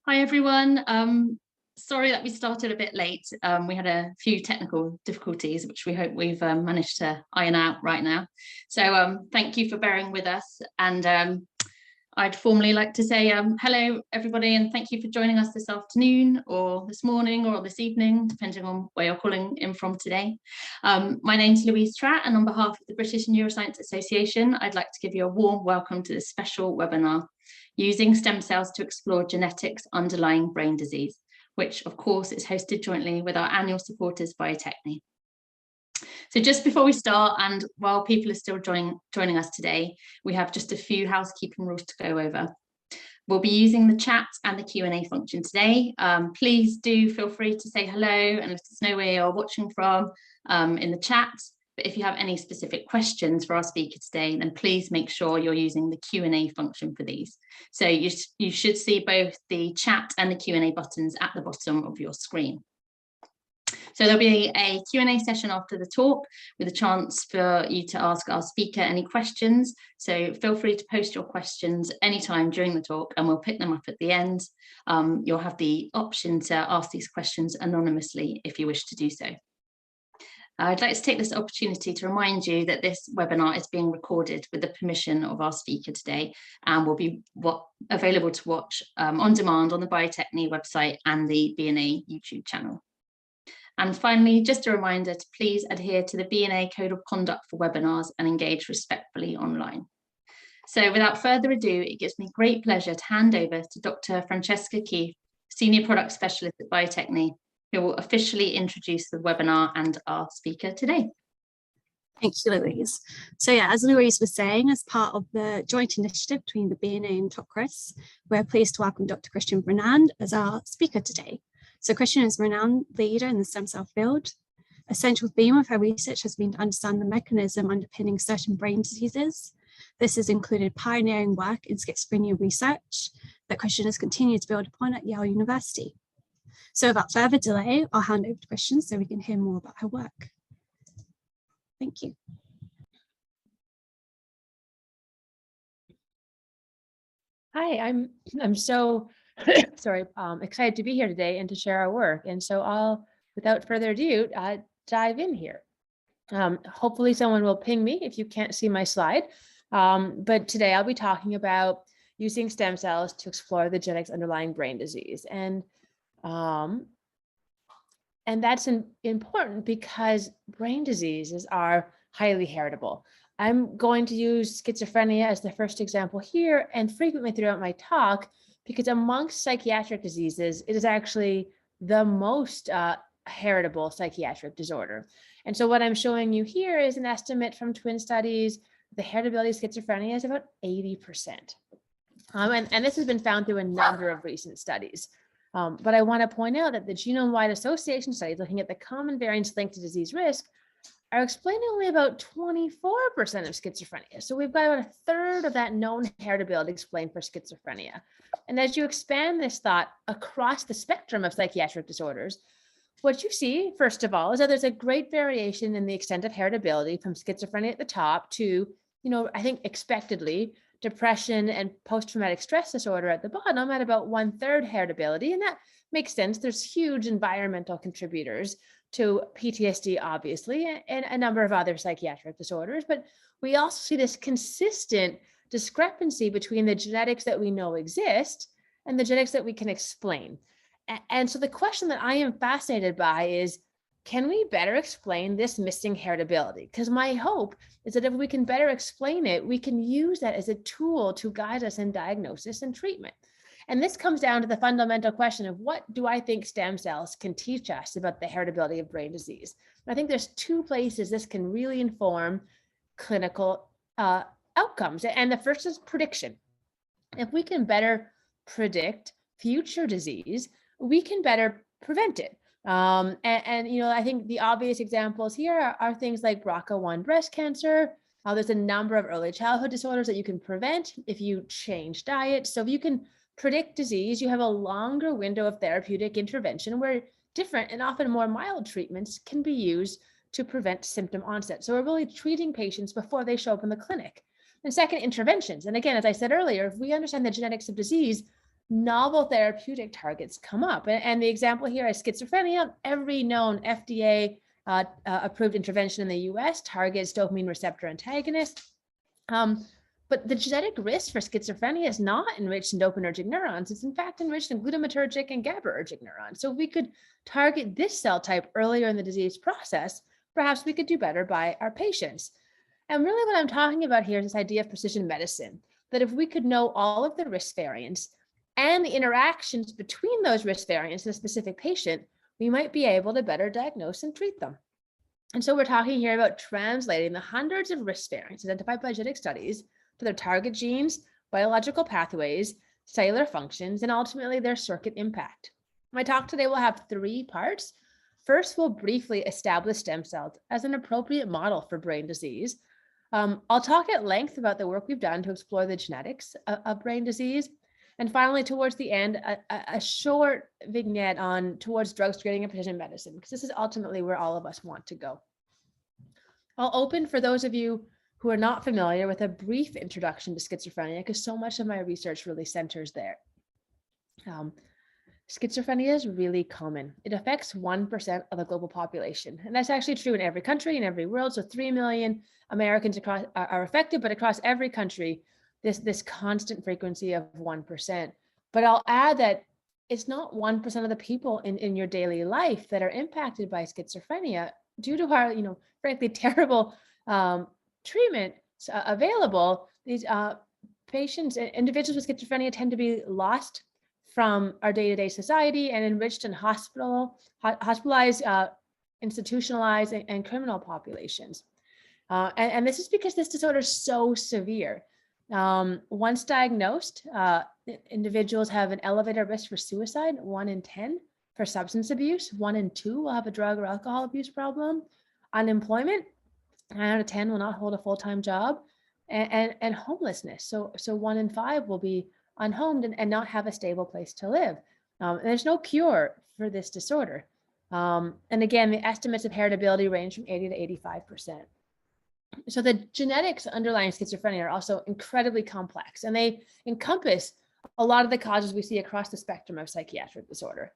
Hi everyone. Sorry that we started a bit late. We had a few technical difficulties, which we hope we've managed to iron out right now. So thank you for bearing with us. And I'd formally like to say hello everybody, and thank you for joining us this afternoon or this morning or this evening, depending on where you're calling in from today. My name's Louise Tratt, and on behalf of the British Neuroscience Association, I'd like to give you a warm welcome to this special webinar, Using Stem Cells to Explore Genetics Underlying Brain Disease, which of course is hosted jointly with our annual supporters, Biotechne. So just before we start, and while people are still joining us today, we have just a few housekeeping rules to go over. We'll be using the chat and the Q&A function today. Please do feel free to say hello and let us know where you're watching from in the chat. But if you have any specific questions for our speaker today, then please make sure you're using the Q&A function for these. So you should see both the chat and the Q&A buttons at the bottom of your screen. So there'll be a Q&A session after the talk with a chance for you to ask our speaker any questions. So feel free to post your questions anytime during the talk and we'll pick them up at the end. You'll have the option to ask these questions anonymously if you wish to do so. I'd like to take this opportunity to remind you that this webinar is being recorded with the permission of our speaker today and will be available to watch on demand on the Biotechne website and the B&A YouTube channel. And finally, just a reminder to please adhere to the B&A Code of Conduct for webinars and engage respectfully online. So without further ado, it gives me great pleasure to hand over to Dr. Francesca Keith, Senior Product Specialist at Biotechne, who will officially introduce the webinar and our speaker today. Thank you, Louise. So yeah, as Louise was saying, as part of the joint initiative between the B&A and TOCRIS, we're pleased to welcome Dr. Kristen Brennand as our speaker today. So Kristen is a renowned leader in the stem cell field. A central theme of her research has been to understand the mechanism underpinning certain brain diseases. This has included pioneering work in schizophrenia research that Kristen has continued to build upon at Yale University. So without further delay, I'll hand over to Kristen so we can hear more about her work. Thank you. Hi, I'm so excited to be here today and to share our work. And so I'll, without further ado, dive in here. Hopefully someone will ping me if you can't see my slide. But today I'll be talking about using stem cells to explore the genetics underlying brain disease. And that's important because brain diseases are highly heritable. I'm going to use schizophrenia as the first example here and frequently throughout my talk, because amongst psychiatric diseases, it is actually the most heritable psychiatric disorder. And so what I'm showing you here is an estimate from twin studies. The heritability of schizophrenia is about 80%. And this has been found through a number of recent studies. But I want to point out that the genome-wide association studies looking at the common variants linked to disease risk are explaining only about 24% of schizophrenia. So we've got about a third of that known heritability explained for schizophrenia. And as you expand this thought across the spectrum of psychiatric disorders, what you see, first of all, is that there's a great variation in the extent of heritability from schizophrenia at the top to, I think expectedly, depression and post-traumatic stress disorder at the bottom at about 1/3 heritability. And that makes sense. There's huge environmental contributors to PTSD, obviously, and a number of other psychiatric disorders. But we also see this consistent discrepancy between the genetics that we know exist and the genetics that we can explain. And so the question that I am fascinated by is, can we better explain this missing heritability? Because my hope is that if we can better explain it, we can use that as a tool to guide us in diagnosis and treatment. And this comes down to the fundamental question of what do I think stem cells can teach us about the heritability of brain disease? And I think there's two places this can really inform clinical outcomes. And the first is prediction. If we can better predict future disease, we can better prevent it. I think the obvious examples here are things like BRCA1 breast cancer. There's a number of early childhood disorders that you can prevent if you change diet. So if you can predict disease, you have a longer window of therapeutic intervention where different and often more mild treatments can be used to prevent symptom onset. So we're really treating patients before they show up in the clinic. And second, interventions. And again, as I said earlier, if we understand the genetics of disease, novel therapeutic targets come up. And the example here is schizophrenia. Every known FDA approved intervention in the US targets dopamine receptor antagonist. But the genetic risk for schizophrenia is not enriched in dopaminergic neurons. It's in fact enriched in glutamatergic and GABAergic neurons. So if we could target this cell type earlier in the disease process, perhaps we could do better by our patients. And really what I'm talking about here is this idea of precision medicine, that if we could know all of the risk variants and the interactions between those risk variants in a specific patient, we might be able to better diagnose and treat them. And so we're talking here about translating the hundreds of risk variants identified by genetic studies to their target genes, biological pathways, cellular functions, and ultimately their circuit impact. My talk today will have 3 parts. First, we'll briefly establish stem cells as an appropriate model for brain disease. I'll talk at length about the work we've done to explore the genetics of brain disease. And finally, towards the end, a short vignette towards drug screening and precision medicine, because this is ultimately where all of us want to go. I'll open for those of you who are not familiar with a brief introduction to schizophrenia, because so much of my research really centers there. Schizophrenia is really common. It affects 1% of the global population. And that's actually true in every country, in every world. So 3 million Americans are affected, but across every country, this constant frequency of 1%. But I'll add that it's not 1% of the people in your daily life that are impacted by schizophrenia due to our, frankly, terrible treatment available. These patients, individuals with schizophrenia tend to be lost from our day-to-day society and enriched in hospitalized, institutionalized, and criminal populations. And this is because this disorder is so severe. Once diagnosed, individuals have an elevated risk for suicide, 1 in 10, for substance abuse, 1 in 2 will have a drug or alcohol abuse problem, unemployment, 9 out of 10 will not hold a full-time job, and homelessness. So 1 in 5 will be unhomed and not have a stable place to live. And there's no cure for this disorder. And again, the estimates of heritability range from 80 to 85%. So the genetics underlying schizophrenia are also incredibly complex, and they encompass a lot of the causes we see across the spectrum of psychiatric disorder.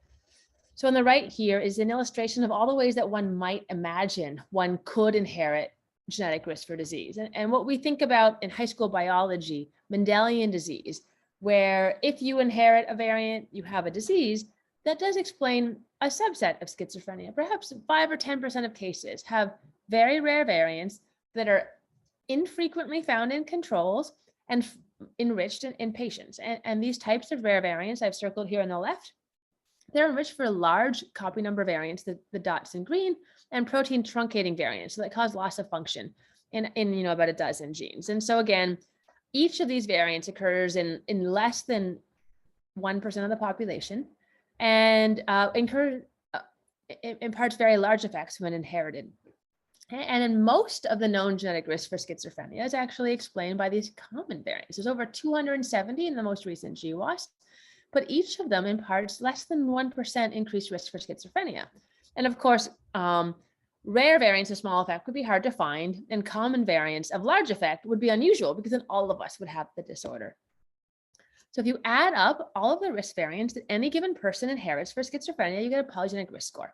So on the right here is an illustration of all the ways that one might imagine one could inherit genetic risk for disease. And what we think about in high school biology, Mendelian disease, where if you inherit a variant, you have a disease, that does explain a subset of schizophrenia. Perhaps 5 or 10% of cases have very rare variants that are infrequently found in controls and enriched in patients. And these types of rare variants I've circled here on the left, they're enriched for large copy number variants, the dots in green, and protein truncating variants that cause loss of function in about a dozen genes. And so again, each of these variants occurs in less than 1% of the population and imparts very large effects when inherited. And in most of the known genetic risk for schizophrenia is actually explained by these common variants. There's over 270 in the most recent GWAS, but each of them imparts less than 1% increased risk for schizophrenia. And of course, rare variants of small effect would be hard to find, and common variants of large effect would be unusual because then all of us would have the disorder. So if you add up all of the risk variants that any given person inherits for schizophrenia, you get a polygenic risk score.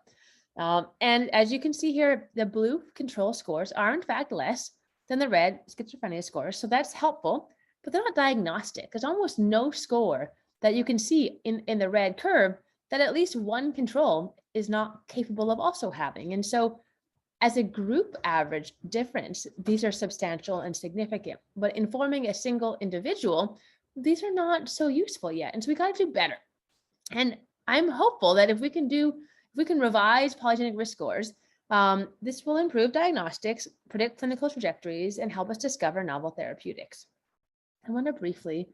And as you can see here, the blue control scores are in fact less than the red schizophrenia scores. So that's helpful, but they're not diagnostic. There's almost no score that you can see in the red curve that at least one control is not capable of also having. And so as a group average difference, these are substantial and significant, but informing a single individual, these are not so useful yet. And so we got to do better. And I'm hopeful that if we can revise polygenic risk scores, this will improve diagnostics, predict clinical trajectories, and help us discover novel therapeutics. I want to briefly,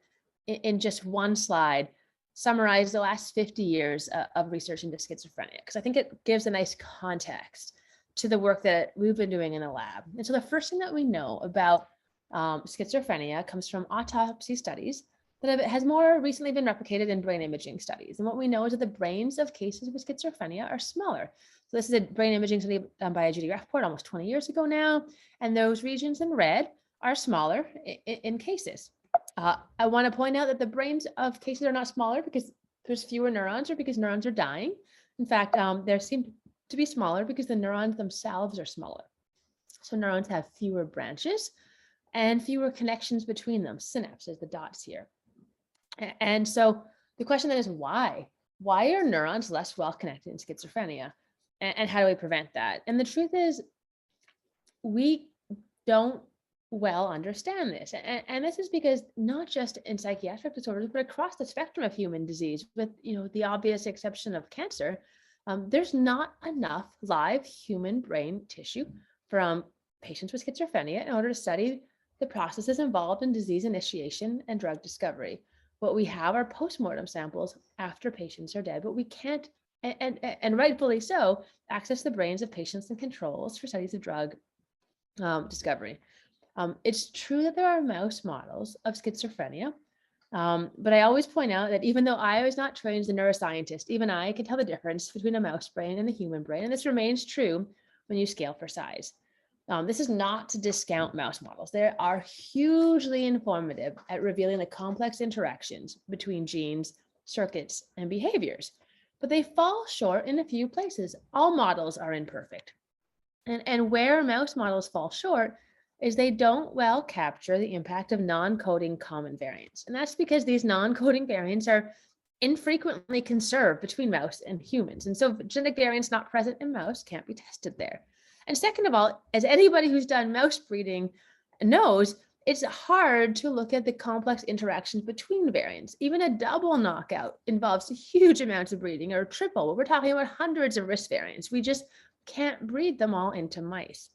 in just one slide, summarize the last 50 years of research into schizophrenia, because I think it gives a nice context to the work that we've been doing in the lab. And so the first thing that we know about schizophrenia comes from autopsy studies that has more recently been replicated in brain imaging studies. And what we know is that the brains of cases with schizophrenia are smaller. So this is a brain imaging study done by Judy Rappaport almost 20 years ago now. And those regions in red are smaller in cases. I want to point out that the brains of cases are not smaller because there's fewer neurons or because neurons are dying. In fact, they seem to be smaller because the neurons themselves are smaller. So neurons have fewer branches and fewer connections between them, synapses, the dots here. And so the question then is why? Why are neurons less well connected in schizophrenia? And how do we prevent that? And the truth is, we don't well understand this. And this is because not just in psychiatric disorders, but across the spectrum of human disease, with the obvious exception of cancer, there's not enough live human brain tissue from patients with schizophrenia in order to study the processes involved in disease initiation and drug discovery. What we have are postmortem samples after patients are dead, but we can't, and rightfully so, access the brains of patients and controls for studies of drug discovery. It's true that there are mouse models of schizophrenia, but I always point out that even though I was not trained as a neuroscientist, even I can tell the difference between a mouse brain and a human brain, and this remains true when you scale for size. This is not to discount mouse models. They are hugely informative at revealing the complex interactions between genes, circuits, and behaviors, but they fall short in a few places. All models are imperfect. And where mouse models fall short is they don't well capture the impact of non-coding common variants. And that's because these non-coding variants are infrequently conserved between mouse and humans. And so genetic variants not present in mouse can't be tested there. And second of all, as anybody who's done mouse breeding knows, it's hard to look at the complex interactions between variants. Even a double knockout involves huge amounts of breeding, or a triple, but we're talking about hundreds of risk variants. We just can't breed them all into mice.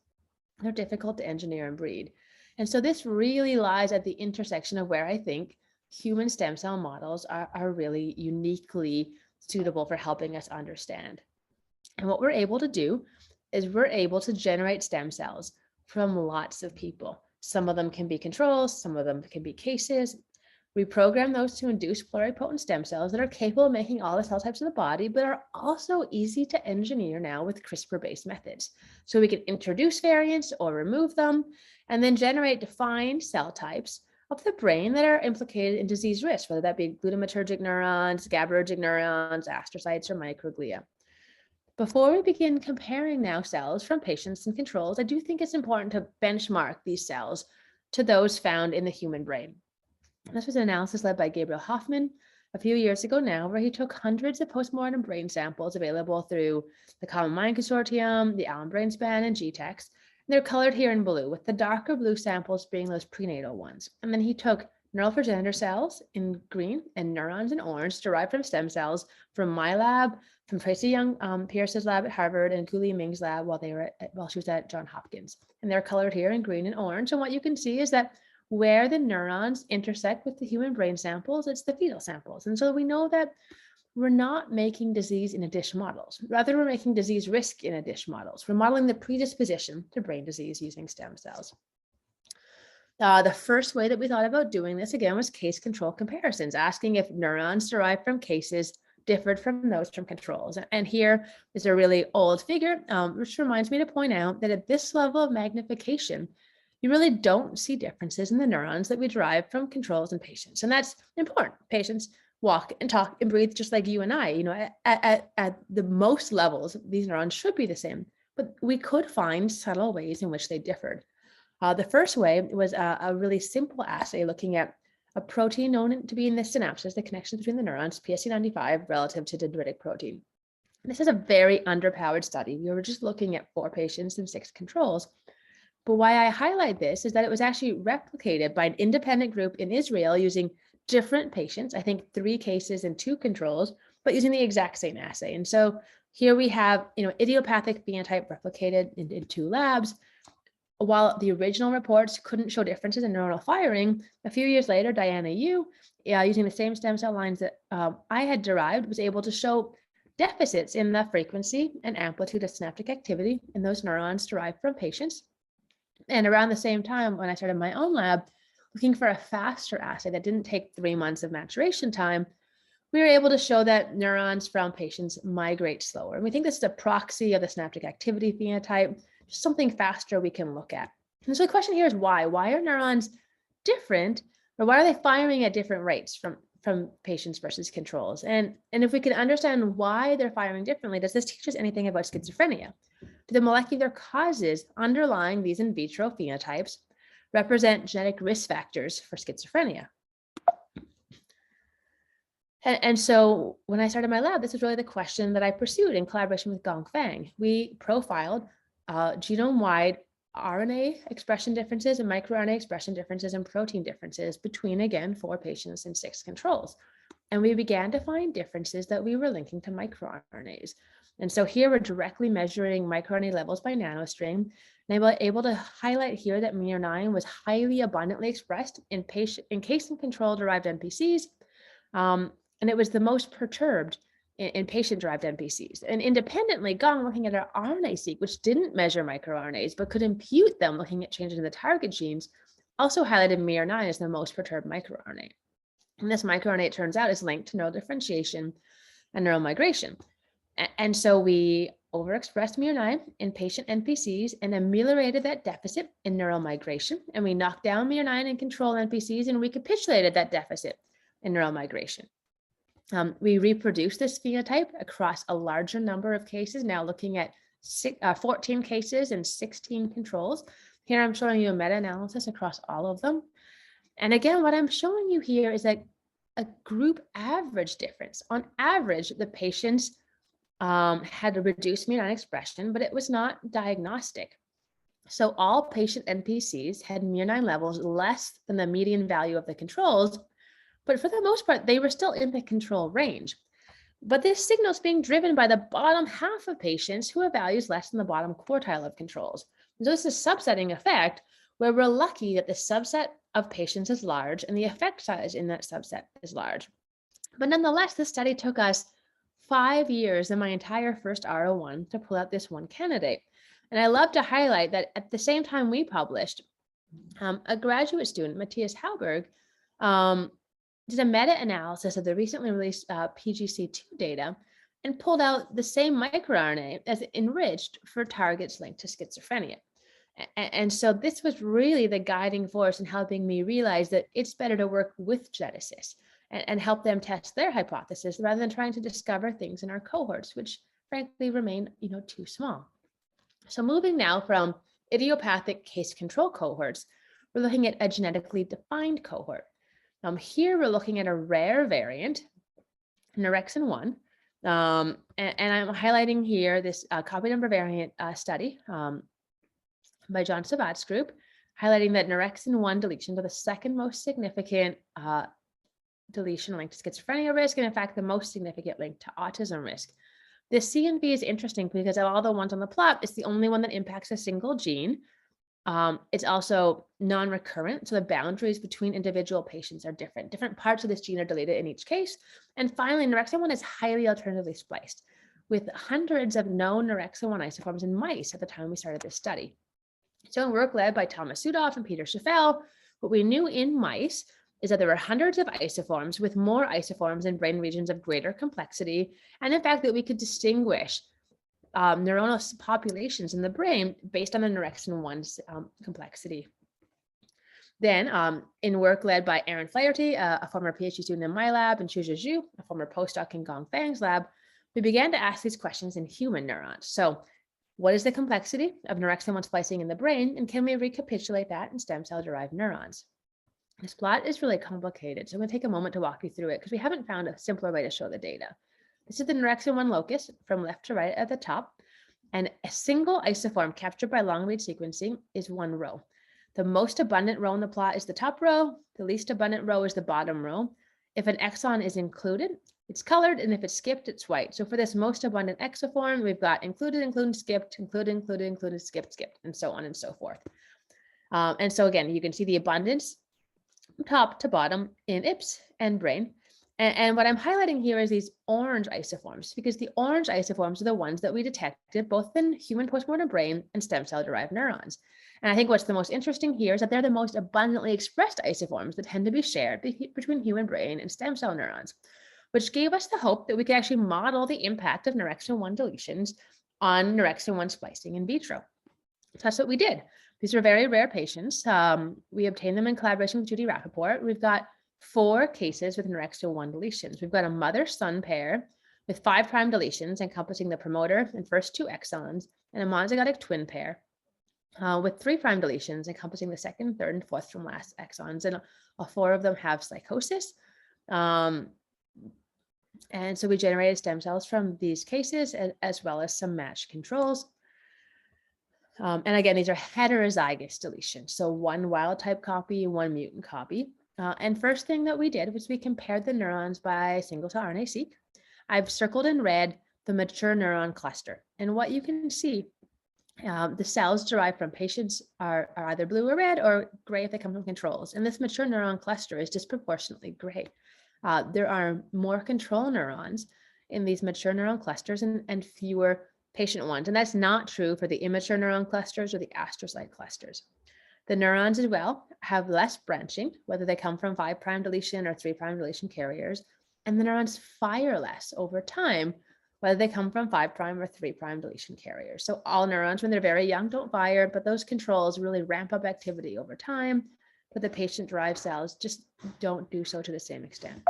They're difficult to engineer and breed. And so this really lies at the intersection of where I think human stem cell models are really uniquely suitable for helping us understand. And what we're able to do is we're able to generate stem cells from lots of people. Some of them can be controls, some of them can be cases. We program those to induce pluripotent stem cells that are capable of making all the cell types of the body, but are also easy to engineer now with CRISPR-based methods. So we can introduce variants or remove them, and then generate defined cell types of the brain that are implicated in disease risk, whether that be glutamatergic neurons, GABAergic neurons, astrocytes, or microglia. Before we begin comparing now cells from patients and controls, I do think it's important to benchmark these cells to those found in the human brain. This was an analysis led by Gabriel Hoffman a few years ago now, where he took hundreds of postmortem brain samples available through the Common Mind Consortium, the Allen Brainspan, and GTEx. They're colored here in blue, with the darker blue samples being those prenatal ones. And then he took neural progenitor cells in green and neurons in orange derived from stem cells from my lab, from Tracy Young Pierce's lab at Harvard, and Guli Ming's lab while she was at Johns Hopkins. And they're colored here in green and orange. And what you can see is that where the neurons intersect with the human brain samples, it's the fetal samples. And so we know that we're not making disease in a dish models. Rather, we're making disease risk in a dish models. We're modeling the predisposition to brain disease using stem cells. The first way that we thought about doing this, again, was case control comparisons, asking if neurons derived from cases differed from those from controls. And here is a really old figure, which reminds me to point out that at this level of magnification, you really don't see differences in the neurons that we derive from controls in patients. And that's important. Patients walk and talk and breathe just like you and I. At the most levels, these neurons should be the same, but we could find subtle ways in which they differed. The first way was a really simple assay looking at a protein known to be in the synapses, the connections between the neurons, PSC95, relative to dendritic protein. This is a very underpowered study. We were just looking at 4 patients and 6 controls. But why I highlight this is that it was actually replicated by an independent group in Israel using different patients, I think 3 cases and 2 controls, but using the exact same assay. And so here we have, idiopathic phenotype replicated in 2 labs. While the original reports couldn't show differences in neuronal firing, a few years later, Diana Yu, using the same stem cell lines that I had derived, was able to show deficits in the frequency and amplitude of synaptic activity in those neurons derived from patients. And around the same time, when I started my own lab, looking for a faster assay that didn't take 3 months of maturation time, we were able to show that neurons from patients migrate slower. And we think this is a proxy of the synaptic activity phenotype, just something faster we can look at. And so the question here is why? Why are neurons different Or why are they firing at different rates from patients versus controls? And if we can understand why they're firing differently, does this teach us anything about schizophrenia? Do the molecular causes underlying these in vitro phenotypes represent genetic risk factors for schizophrenia? And so when I started my lab, this was really the question that I pursued in collaboration with Gong Fang. We profiled genome-wide RNA expression differences and microRNA expression differences and protein differences between, again, 4 patients and 6 controls. And we began to find differences that we were linking to microRNAs. And so here we're directly measuring microRNA levels by nanostring. And I'm able to highlight here that Mir9 was highly abundantly expressed in case and control derived NPCs. And it was the most perturbed in patient-derived NPCs. And independently, Gong, looking at our RNA-seq, which didn't measure microRNAs, but could impute them looking at changes in the target genes, also highlighted Mir9 as the most perturbed microRNA. And this microRNA, it turns out, is linked to neural differentiation and neural migration. And so we overexpressed Mir9 in patient NPCs and ameliorated that deficit in neural migration. And we knocked down Mir9 in control NPCs and recapitulated that deficit in neural migration. We reproduced this phenotype across a larger number of cases, now looking at 14 cases and 16 controls. Here I'm showing you a meta-analysis across all of them. And again, what I'm showing you here is a group average difference. On average, the patients had a reduced Mir9 expression, but it was not diagnostic. So all patient NPCs had Mir9 levels less than the median value of the controls, but for the most part, they were still in the control range. But this signal is being driven by the bottom half of patients who have values less than the bottom quartile of controls. And so this is a subsetting effect where we're lucky that the subset of patients is large and the effect size in that subset is large. But nonetheless, this study took us 5 years and my entire first R01 to pull out this one candidate. And I love to highlight that at the same time we published, a graduate student, Matthias Hauberg, did a meta-analysis of the recently released PGC2 data and pulled out the same microRNA as enriched for targets linked to schizophrenia. And so this was really the guiding force in helping me realize that it's better to work with geneticists and help them test their hypothesis rather than trying to discover things in our cohorts, which frankly remain, too small. So moving now from idiopathic case control cohorts, we're looking at a genetically defined cohort. Here we're looking at a rare variant, Neurexin-1, and I'm highlighting here this copy number variant study by John Sabat's group, highlighting that Neurexin-1 deletions are the second most significant deletion linked to schizophrenia risk, and in fact, the most significant link to autism risk. This CNV is interesting because of all the ones on the plot, it's the only one that impacts a single gene. It's also non-recurrent, so the boundaries between individual patients are different. Different parts of this gene are deleted in each case. And finally, Neurexin-1 is highly alternatively spliced, with hundreds of known Neurexin-1 isoforms in mice at the time we started this study. So in work led by Thomas Sudoff and Peter Schaffel, what we knew in mice is that there were hundreds of isoforms with more isoforms in brain regions of greater complexity, and in fact that we could distinguish neuronal populations in the brain based on the Neurexin-1's complexity. Then in work led by Aaron Flaherty, a former PhD student in my lab, and Shuja Zhu, a former postdoc in Gong Fang's lab, we began to ask these questions in human neurons. So what is the complexity of Neurexin-1 splicing in the brain, and can we recapitulate that in stem cell-derived neurons? This plot is really complicated, so I'm going to take a moment to walk you through it because we haven't found a simpler way to show the data. This is the Neurexin-1 locus from left to right at the top, and a single isoform captured by long-read sequencing is one row. The most abundant row in the plot is the top row, the least abundant row is the bottom row. If an exon is included, it's colored, and if it's skipped, it's white. So for this most abundant exoform, we've got included, included, skipped, included, included, included, skipped, skipped, and so on and so forth. And so again, you can see the abundance top to bottom in IPS and brain. And what I'm highlighting here is these orange isoforms, because the orange isoforms are the ones that we detected both in human postmortem brain and stem cell-derived neurons. And I think what's the most interesting here is that they're the most abundantly expressed isoforms that tend to be shared between human brain and stem cell neurons, which gave us the hope that we could actually model the impact of Neurexin-1 deletions on Neurexin-1 splicing in vitro. So that's what we did. These are very rare patients. We obtained them in collaboration with Judy Rappaport. We've got 4 cases with anorexia 1 deletions. We've got a mother-son pair with 5' deletions encompassing the promoter and first 2 exons, and a monozygotic twin pair with 3' deletions encompassing the second, third, and fourth from last exons. And 4 of them have psychosis. And so we generated stem cells from these cases as well as some matched controls. And again, these are heterozygous deletions. So 1 wild type copy, 1 mutant copy. And first thing that we did was we compared the neurons by single-cell RNA-seq. I've circled in red the mature neuron cluster. And what you can see, the cells derived from patients are either blue or red or gray if they come from controls. And this mature neuron cluster is disproportionately gray. There are more control neurons in these mature neuron clusters and fewer patient ones. And that's not true for the immature neuron clusters or the astrocyte clusters. The neurons as well have less branching, whether they come from 5' deletion or 3' deletion carriers. And the neurons fire less over time, whether they come from 5' or 3' deletion carriers. So all neurons, when they're very young, don't fire, but those controls really ramp up activity over time, but the patient-derived cells just don't do so to the same extent.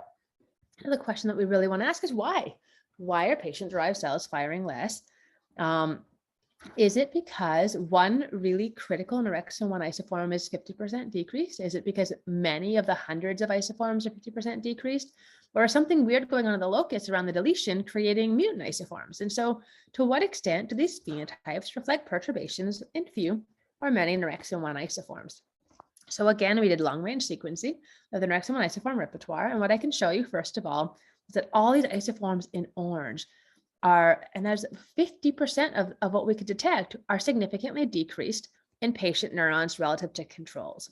And the question that we really want to ask is why? Why are patient-derived cells firing less? Is it because one really critical anorexin 1 isoform is 50% decreased? Is it because many of the hundreds of isoforms are 50% decreased? Or is something weird going on in the locus around the deletion creating mutant isoforms? And so to what extent do these phenotypes reflect perturbations in few or many anorexin 1 isoforms? So again, we did long-range sequencing of the anorexin 1 isoform repertoire. And what I can show you, first of all, is that all these isoforms in orange are, and there's 50% of what we could detect are significantly decreased in patient neurons relative to controls.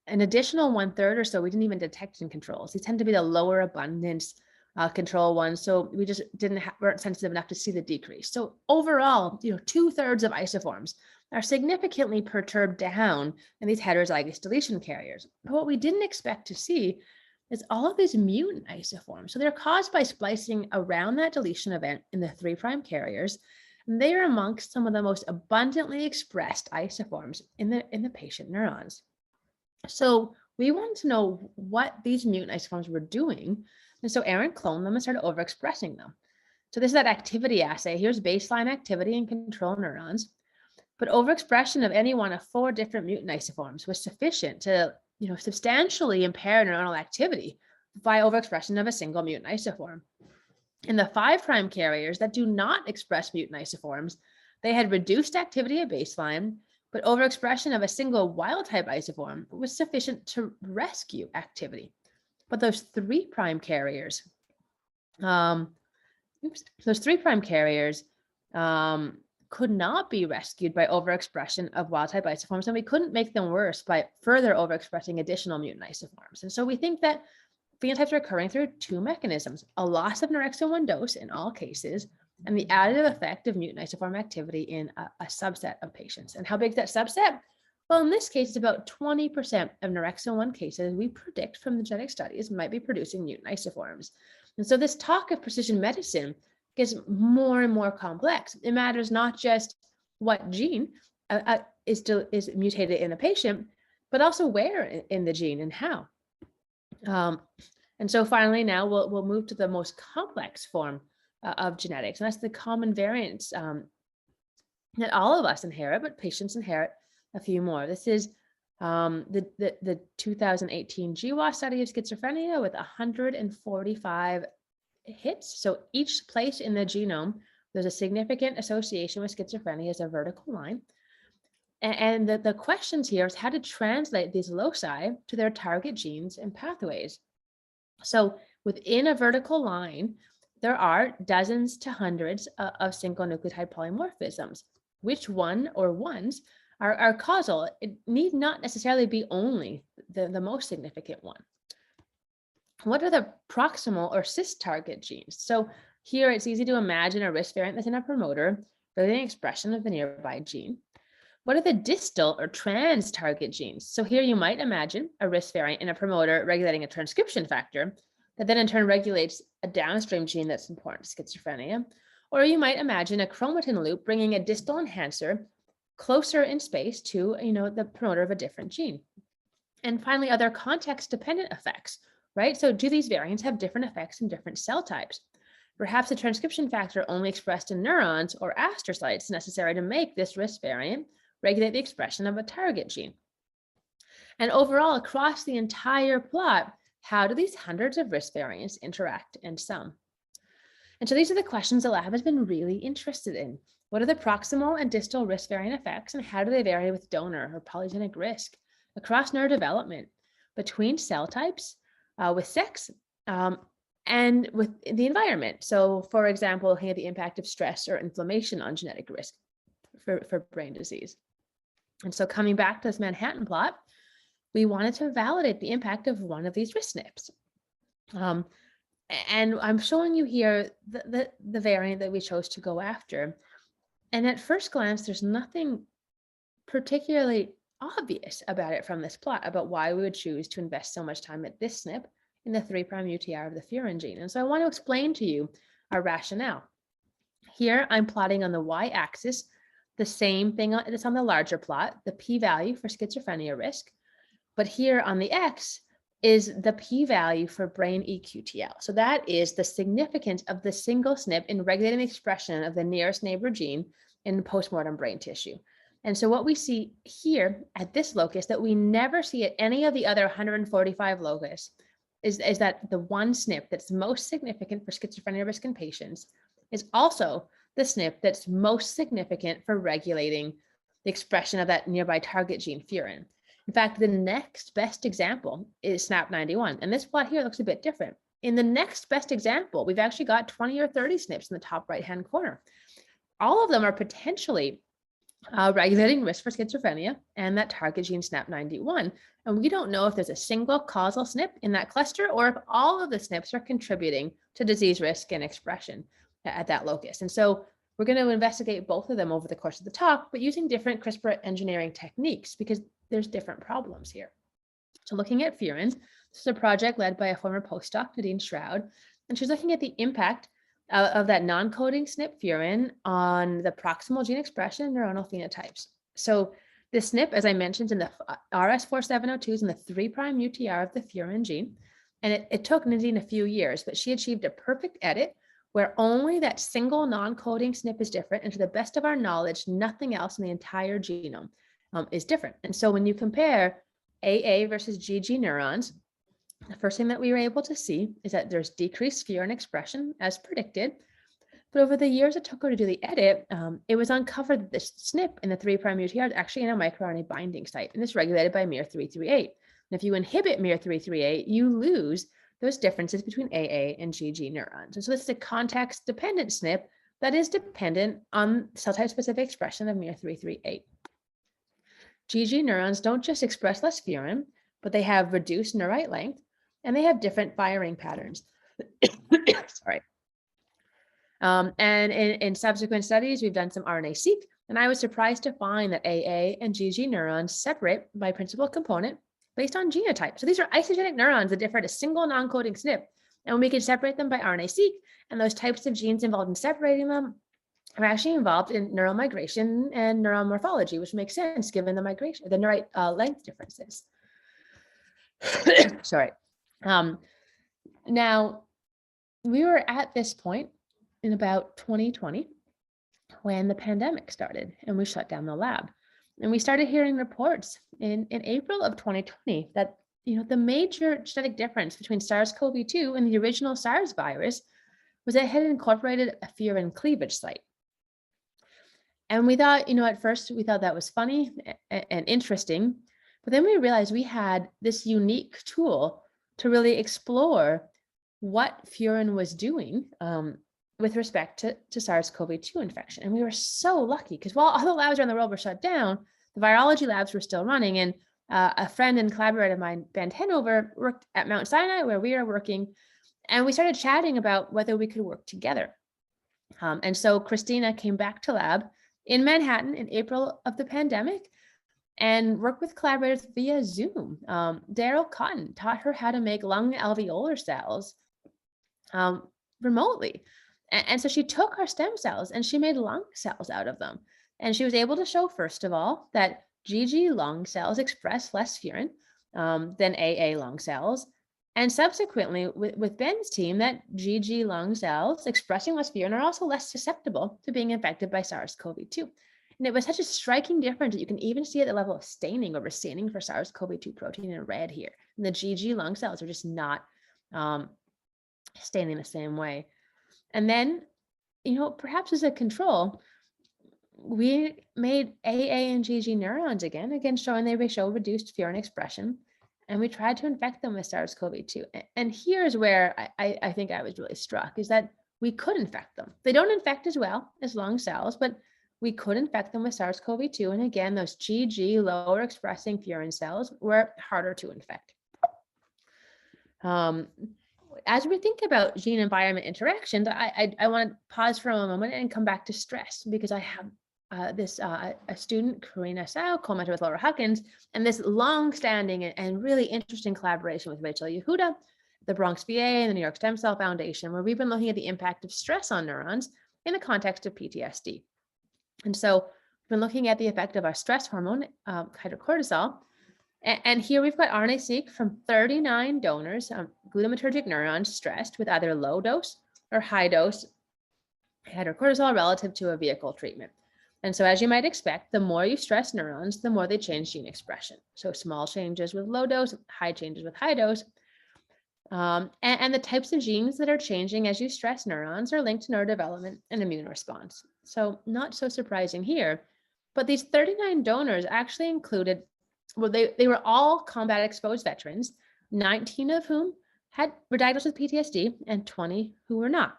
An additional 1/3 or so we didn't even detect in controls. These tend to be the lower abundance control ones. So we just weren't sensitive enough to see the decrease. So overall, 2/3 of isoforms are significantly perturbed down in these heterozygous deletion carriers. But what we didn't expect to see is all of these mutant isoforms. So they're caused by splicing around that deletion event in the 3' carriers. And they are amongst some of the most abundantly expressed isoforms in the patient neurons. So we wanted to know what these mutant isoforms were doing. And so Aaron cloned them and started overexpressing them. So this is that activity assay. Here's baseline activity in control neurons. But overexpression of any one of 4 different mutant isoforms was sufficient to substantially impair neuronal activity by overexpression of a single mutant isoform. In the 5' carriers that do not express mutant isoforms, they had reduced activity at baseline, but overexpression of a single wild type isoform was sufficient to rescue activity. But those 3' carriers, could not be rescued by overexpression of wild type isoforms, and we couldn't make them worse by further overexpressing additional mutant isoforms. And so we think that phenotypes are occurring through 2 mechanisms: a loss of anorexin 1 dose in all cases, and the additive effect of mutant isoform activity in a subset of patients. And how big is that subset? Well, in this case, it's about 20% of anorexin 1 cases we predict from the genetic studies might be producing mutant isoforms. And so this talk of precision medicine gets more and more complex. It matters not just what gene is mutated in the patient, but also where in the gene and how. And so finally, now we'll move to the most complex form of genetics, and that's the common variants that all of us inherit, but patients inherit a few more. This is the 2018 GWAS study of schizophrenia with 145 hits. So each place in the genome, there's a significant association with schizophrenia as a vertical line. And the questions here is how to translate these loci to their target genes and pathways. So within a vertical line, there are dozens to hundreds of single nucleotide polymorphisms. Which one or ones are causal? It need not necessarily be only the most significant one. What are the proximal or cis target genes? So here it's easy to imagine a risk variant that's in a promoter relating expression of the nearby gene. What are the distal or trans target genes? So here you might imagine a risk variant in a promoter regulating a transcription factor that then in turn regulates a downstream gene that's important to schizophrenia. Or you might imagine a chromatin loop bringing a distal enhancer closer in space to, the promoter of a different gene. And finally, other context-dependent effects, right? So do these variants have different effects in different cell types? Perhaps a transcription factor only expressed in neurons or astrocytes necessary to make this risk variant regulate the expression of a target gene. And overall, across the entire plot, how do these hundreds of risk variants interact and sum? And so these are the questions the lab has been really interested in. What are the proximal and distal risk variant effects, and how do they vary with donor or polygenic risk across neurodevelopment, between cell types, with sex, and with the environment? So for example, looking at the impact of stress or inflammation on genetic risk for brain disease. And so coming back to this Manhattan plot, we wanted to validate the impact of one of these risk SNPs. And I'm showing you here the variant that we chose to go after. And at first glance, there's nothing particularly obvious about it from this plot about why we would choose to invest so much time at this SNP in the 3' UTR of the furin gene. And so I want to explain to you our rationale. Here, I'm plotting on the y-axis the same thing that's on the larger plot, the p-value for schizophrenia risk. But here on the x is the p-value for brain EQTL. So that is the significance of the single SNP in regulating the expression of the nearest neighbor gene in postmortem brain tissue. And so what we see here at this locus that we never see at any of the other 145 locus is that the one SNP that's most significant for schizophrenia risk in patients is also the SNP that's most significant for regulating the expression of that nearby target gene furin. In fact, the next best example is SNAP91. And this plot here looks a bit different. In the next best example, we've actually got 20 or 30 SNPs in the top right-hand corner. All of them are potentially regulating risk for schizophrenia and that target gene SNAP91. And we don't know if there's a single causal SNP in that cluster or if all of the SNPs are contributing to disease risk and expression at that locus. And so we're going to investigate both of them over the course of the talk, but using different CRISPR engineering techniques because there's different problems here. So looking at furins, this is a project led by a former postdoc, Nadine Shroud, and she's looking at the impact of that non-coding SNP furin on the proximal gene expression and neuronal phenotypes. So the SNP, as I mentioned, in the RS4702s in the 3' UTR of the furin gene, and it took Nadine a few years, but she achieved a perfect edit where only that single non-coding SNP is different, and to the best of our knowledge, nothing else in the entire genome is different. And so when you compare AA versus GG neurons, the first thing that we were able to see is that there's decreased furin expression as predicted. But over the years it took her to do the edit, it was uncovered that this SNP in the 3' UTR is actually in a microRNA binding site, and it's regulated by miR338. And if you inhibit miR338, you lose those differences between AA and GG neurons. And so this is a context-dependent SNP that is dependent on cell type-specific expression of miR338. GG neurons don't just express less furin, but they have reduced neurite length, and they have different firing patterns. Sorry. And in subsequent studies, we've done some RNA-seq, and I was surprised to find that AA and GG neurons separate by principal component based on genotype. So these are isogenic neurons that differ to single non-coding SNP, and we can separate them by RNA-seq, and those types of genes involved in separating them are actually involved in neural migration and neural morphology, which makes sense given the migration, the neurite length differences. Sorry. Now, we were at this point in about 2020 when the pandemic started and we shut down the lab. And we started hearing reports in April of 2020 that the major genetic difference between SARS-CoV-2 and the original SARS virus was that it had incorporated a furin cleavage site. And we thought, at first we thought that was funny and interesting, but then we realized we had this unique tool to really explore what furin was doing with respect to SARS-CoV-2 infection. And we were so lucky because while all the labs around the world were shut down, the virology labs were still running. And a friend and collaborator of mine, Ben Hanover, worked at Mount Sinai where we are working. And we started chatting about whether we could work together. And so Christina came back to lab in Manhattan in April of the pandemic and worked with collaborators via Zoom. Daryl Cotton taught her how to make lung alveolar cells remotely. And so she took our stem cells and she made lung cells out of them. And she was able to show, first of all, that GG lung cells express less furin than AA lung cells. And subsequently, with Ben's team, that GG lung cells expressing less furin are also less susceptible to being infected by SARS-CoV-2. And it was such a striking difference that you can even see at the level of staining, where we're staining for SARS-CoV-2 protein in red here. And the GG lung cells are just not staining the same way. And then, perhaps as a control, we made AA and GG neurons again showing they show reduced furin expression. And we tried to infect them with SARS-CoV-2. And here's where I think I was really struck, is that we could infect them. They don't infect as well as lung cells, but we could infect them with SARS-CoV-2. And again, those GG lower expressing furin cells were harder to infect. As we think about gene environment interactions, I want to pause for a moment and come back to stress, because I have a student, Karina Sao, co-mentor with Laura Huckins, and this long-standing and really interesting collaboration with Rachel Yehuda, the Bronx VA and the New York Stem Cell Foundation, where we've been looking at the impact of stress on neurons in the context of PTSD. And so we've been looking at the effect of our stress hormone, hydrocortisol. And here we've got RNA-seq from 39 donors, glutamatergic neurons stressed with either low dose or high dose hydrocortisol relative to a vehicle treatment. And so, as you might expect, the more you stress neurons, the more they change gene expression. So small changes with low dose, high changes with high dose. And the types of genes that are changing as you stress neurons are linked to neurodevelopment and immune response. So not so surprising here, but these 39 donors actually included, well, they were all combat exposed veterans, 19 of whom were diagnosed with PTSD and 20 who were not.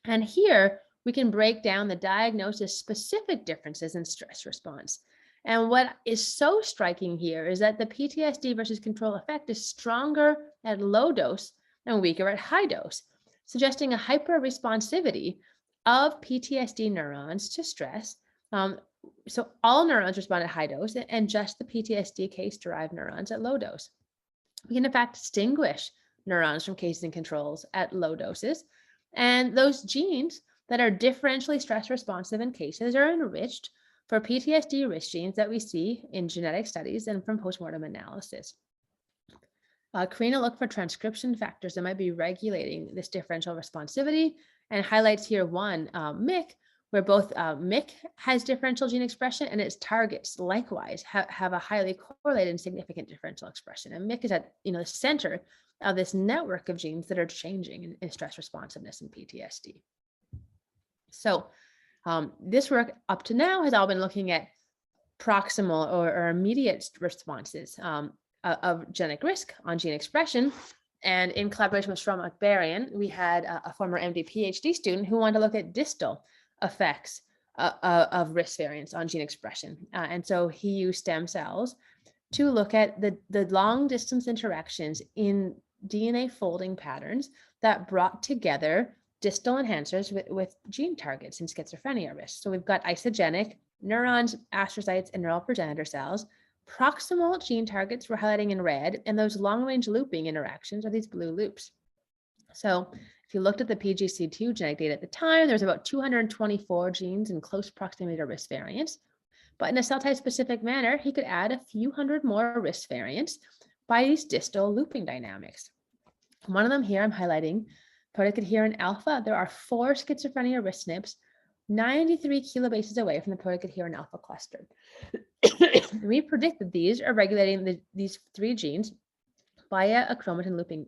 And here we can break down the diagnosis specific differences in stress response. And what is so striking here is that the PTSD versus control effect is stronger at low dose and weaker at high dose, suggesting a hyperresponsivity of PTSD neurons to stress. So all neurons respond at high dose and just the PTSD case-derived neurons at low dose. We can in fact distinguish neurons from cases and controls at low doses. And those genes that are differentially stress responsive in cases are enriched for PTSD risk genes that we see in genetic studies and from postmortem analysis. Karina looked for transcription factors that might be regulating this differential responsivity and highlights here one, MYC, where both MYC has differential gene expression and its targets likewise have a highly correlated and significant differential expression. And MYC is at the center of this network of genes that are changing in stress responsiveness in PTSD. So this work up to now has all been looking at proximal or immediate responses of genetic risk on gene expression. And in collaboration with Shram Akbarian, we had a former MD PhD student who wanted to look at distal effects of risk variants on gene expression. And so he used stem cells to look at the long distance interactions in DNA folding patterns that brought together distal enhancers with gene targets in schizophrenia risk. So we've got isogenic neurons, astrocytes, and neural progenitor cells. Proximal gene targets we're highlighting in red, and those long-range looping interactions are these blue loops. So if you looked at the PGC2 genetic data at the time, there's about 224 genes in close proximity to risk variants. But in a cell type specific manner, he could add a few hundred more risk variants by these distal looping dynamics. One of them here I'm highlighting, protein adherent alpha. There are 4 schizophrenia risk SNPs 93 kilobases away from the protein adherent alpha cluster. We predict that these are regulating these 3 genes via a chromatin looping.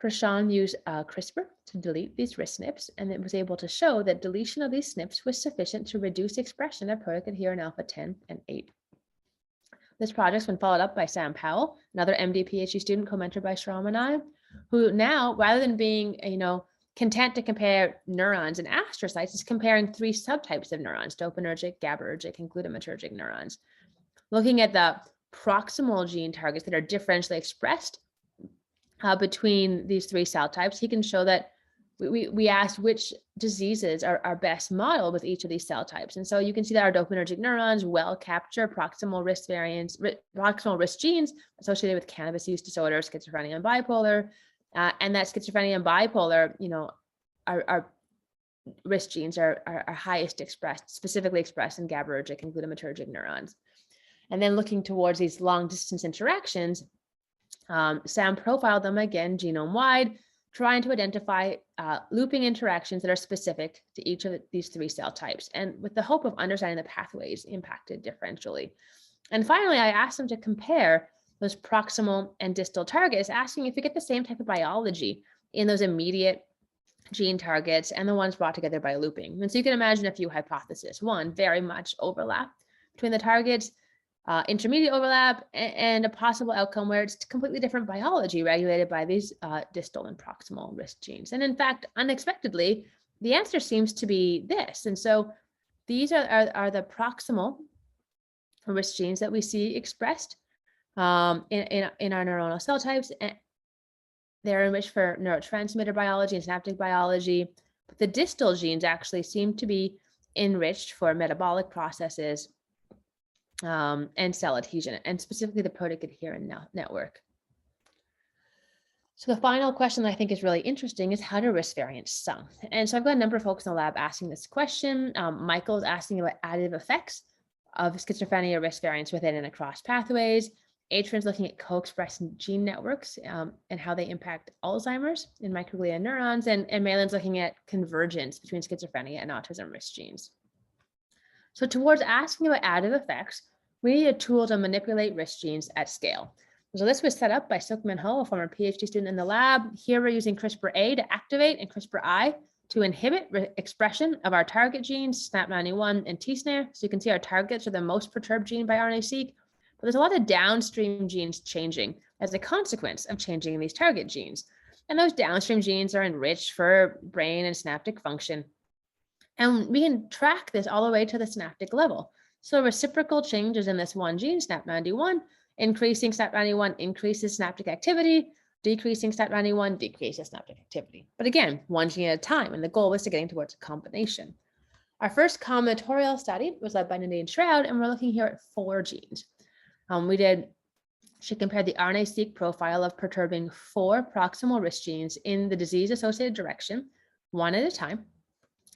Prashant used CRISPR to delete these risk SNPs, and it was able to show that deletion of these SNPs was sufficient to reduce expression of protein adherent alpha 10 and 8. This project's been followed up by Sam Powell, another MD PhD student co-mentored by Shram and I, who now, rather than being, content to compare neurons and astrocytes, is comparing 3 subtypes of neurons, dopaminergic, GABAergic, and glutamatergic neurons. Looking at the proximal gene targets that are differentially expressed between these 3 cell types, he can show that we asked which diseases are best modeled with each of these cell types. And so you can see that our dopaminergic neurons well capture proximal risk variants, proximal risk genes associated with cannabis use disorder, schizophrenia, and bipolar. And that schizophrenia and bipolar, are risk genes are highest expressed, specifically expressed in GABAergic and glutamatergic neurons. And then looking towards these long distance interactions, Sam profiled them again genome-wide, trying to identify looping interactions that are specific to each of these 3 cell types, and with the hope of understanding the pathways impacted differentially. And finally, I asked them to compare those proximal and distal targets, asking if we get the same type of biology in those immediate gene targets and the ones brought together by looping. And so you can imagine a few hypotheses. One, very much overlap between the targets, intermediate overlap, and a possible outcome where it's completely different biology regulated by these distal and proximal risk genes. And in fact, unexpectedly, the answer seems to be this. And so these are the proximal risk genes that we see expressed in our neuronal cell types. And they're enriched for neurotransmitter biology and synaptic biology, but the distal genes actually seem to be enriched for metabolic processes and cell adhesion, and specifically the protein adherent network. So the final question that I think is really interesting is, how do risk variants sum? And so I've got a number of folks in the lab asking this question. Michael is asking about additive effects of schizophrenia risk variants within and across pathways. Adrian's looking at co-expressed gene networks and how they impact Alzheimer's in microglia neurons, and Malin's looking at convergence between schizophrenia and autism risk genes. So towards asking about additive effects, we need a tool to manipulate risk genes at scale. So this was set up by Sukman Ho, a former PhD student in the lab. Here we're using CRISPR-A to activate and CRISPR-I to inhibit expression of our target genes, SNAP91 and tSNARE. So you can see our targets are the most perturbed gene by RNA-seq, but there's a lot of downstream genes changing as a consequence of changing these target genes. And those downstream genes are enriched for brain and synaptic function. And we can track this all the way to the synaptic level. So reciprocal changes in this one gene, SNAP91, increasing SNAP91 increases synaptic activity, decreasing SNAP91 decreases synaptic activity. But again, one gene at a time, and the goal was to getting towards a combination. Our first combinatorial study was led by Nadine Shroud, and we're looking here at 4 genes. She compared the RNA-seq profile of perturbing 4 proximal risk genes in the disease-associated direction, one at a time.